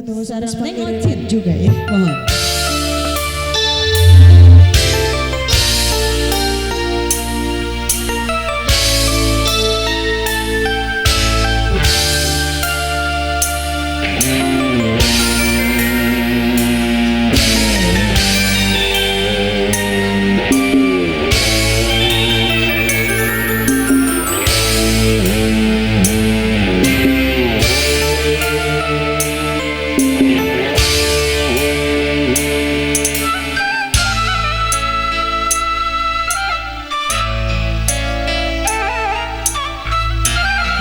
ketemu sarang nengocin juga ya. Mohon.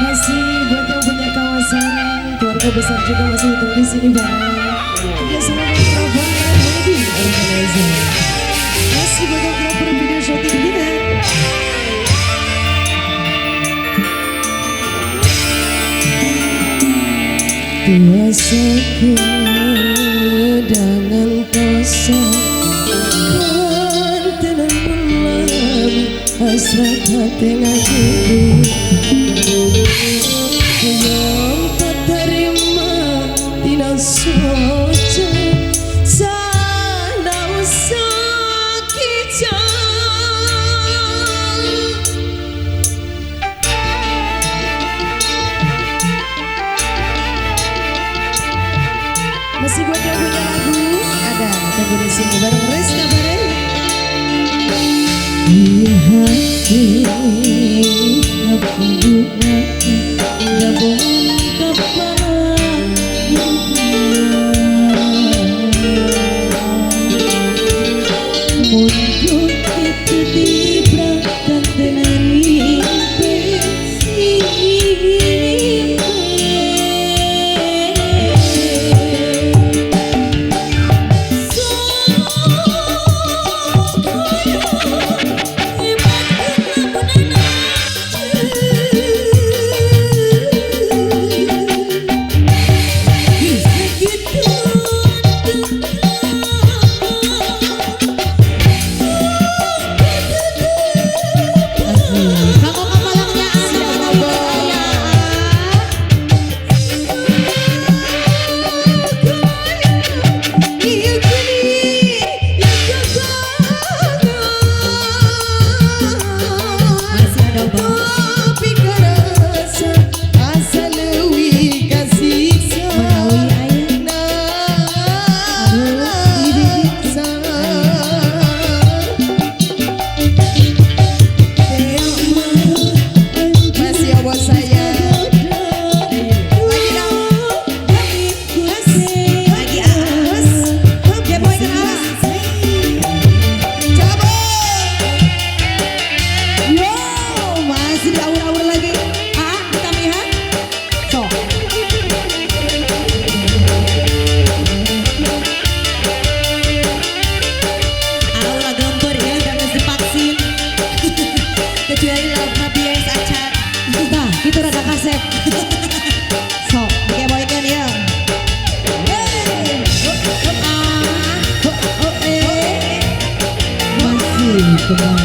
Masih buat yang punya kawasan, keluarga besar juga masih hitung di sini bareng. Ya semoga Surabaya lebih organizer. Masih buat fotografer video syuting kita. Kuasa kedangan kosa kan tenang malam hasrat hati ngaku. Yang tak terima tidak soja sana usah kijang. Masih buat yang punya lagu ada tunggu di sini bareng Rizka bareng. Di hati itu rada kasep. So, kayak boykan ya. Masih